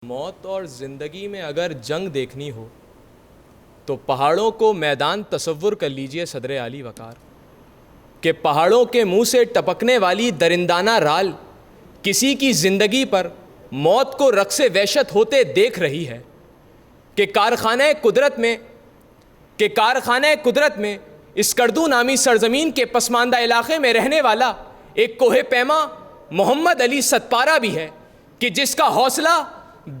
موت اور زندگی میں اگر جنگ دیکھنی ہو تو پہاڑوں کو میدان تصور کر لیجئے صدر عالی وقار کہ پہاڑوں کے منہ سے ٹپکنے والی درندانہ رال کسی کی زندگی پر موت کو رقص وحشت ہوتے دیکھ رہی ہے کہ کارخانہ قدرت میں اسکردو نامی سرزمین کے پسماندہ علاقے میں رہنے والا ایک کوہ پیما محمد علی ستپارہ بھی ہے کہ جس کا حوصلہ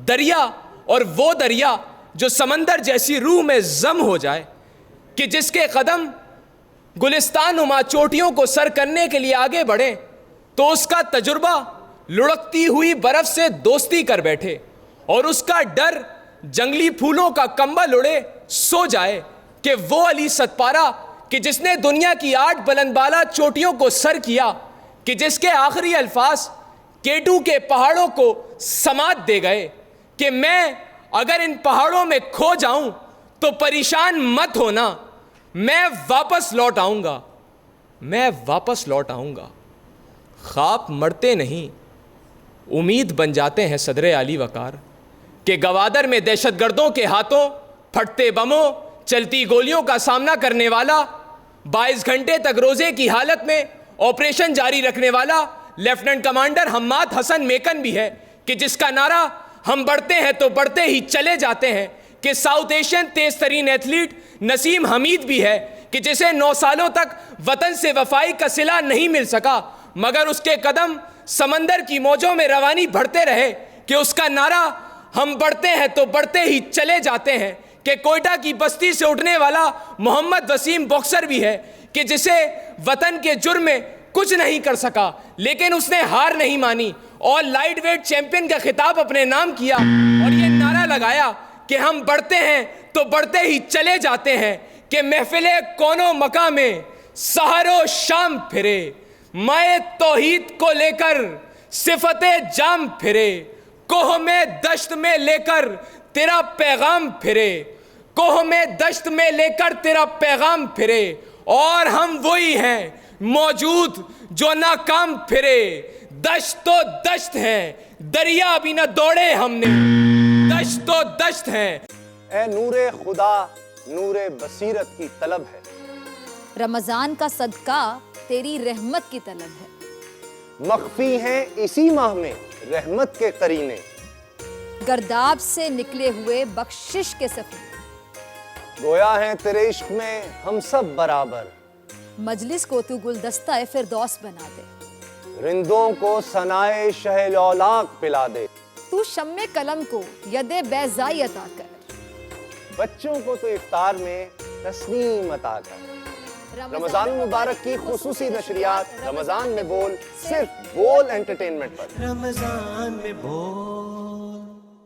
دریا اور وہ دریا جو سمندر جیسی روح میں ضم ہو جائے، کہ جس کے قدم گلستان نما چوٹیوں کو سر کرنے کے لیے آگے بڑھیں تو اس کا تجربہ لڑکتی ہوئی برف سے دوستی کر بیٹھے اور اس کا ڈر جنگلی پھولوں کا کمبل اڑے سو جائے کہ وہ علی ستپارہ کہ جس نے دنیا کی 8 بلند بالا چوٹیوں کو سر کیا، کہ جس کے آخری الفاظ کیٹو کے پہاڑوں کو سماعت دے گئے کہ میں اگر ان پہاڑوں میں کھو جاؤں تو پریشان مت ہونا، میں واپس لوٹ آؤں گا۔ خواب مرتے نہیں، امید بن جاتے ہیں صدر عالی وقار کہ گوادر میں دہشت گردوں کے ہاتھوں پھٹتے بموں چلتی گولیوں کا سامنا کرنے والا 22 گھنٹے تک روزے کی حالت میں آپریشن جاری رکھنے والا لیفٹننٹ کمانڈر حماد حسن میکن بھی ہے کہ جس کا نعرہ ہم بڑھتے ہیں تو بڑھتے ہی چلے جاتے ہیں، کہ ساؤتھ ایشین تیز ترین ایتھلیٹ نسیم حمید بھی ہے کہ جسے 9 سالوں تک وطن سے وفائی کا صلہ نہیں مل سکا مگر اس کے قدم سمندر کی موجوں میں روانی بڑھتے رہے، کہ اس کا نعرہ ہم بڑھتے ہیں تو بڑھتے ہی چلے جاتے ہیں، کہ کوئٹہ کی بستی سے اٹھنے والا محمد وسیم باکسر بھی ہے کہ جسے وطن کے جرم میں کچھ نہیں کر سکا لیکن اس نے ہار نہیں مانی اور لائٹ ویٹ چیمپئن کا خطاب اپنے نام کیا اور یہ نعرہ لگایا کہ ہم بڑھتے ہیں تو بڑھتے ہی چلے جاتے ہیں، کہ محفل کون و مکاں میں سحر و شام پھرے، مائے توحید کو لے کر صفت جام پھرے، کوہ میں دشت میں لے کر تیرا پیغام پھرے، کوہ میں دشت میں لے کر تیرا پیغام پھرے، اور ہم وہی ہیں موجود جو ناکام پھرے، دشت تو دشت ہیں دریا بھی نہ دوڑے ہم نے، دشت تو دشت ہیں۔ اے نور خدا نور بصیرت کی طلب ہے، رمضان کا صدقہ تیری رحمت کی طلب ہے، مخفی ہیں اسی ماہ میں رحمت کے قرینے، گرداب سے نکلے ہوئے بخشش کے سفیر، گویا ہیں تیرے عشق میں ہم سب برابر، مجلس کو تو گلدستہ فردوس بنا دے، رندوں کو ثنائے شہ لولاق پلا دے، تو شم قلم کو ید بیضائی عطا کر، بچوں کو تو افطار میں تسنیم عطا کر۔ رمضان مبارک کی خصوصی نشریات رمضان میں بول، صرف بول انٹرٹینمنٹ پر۔ رمضان میں بول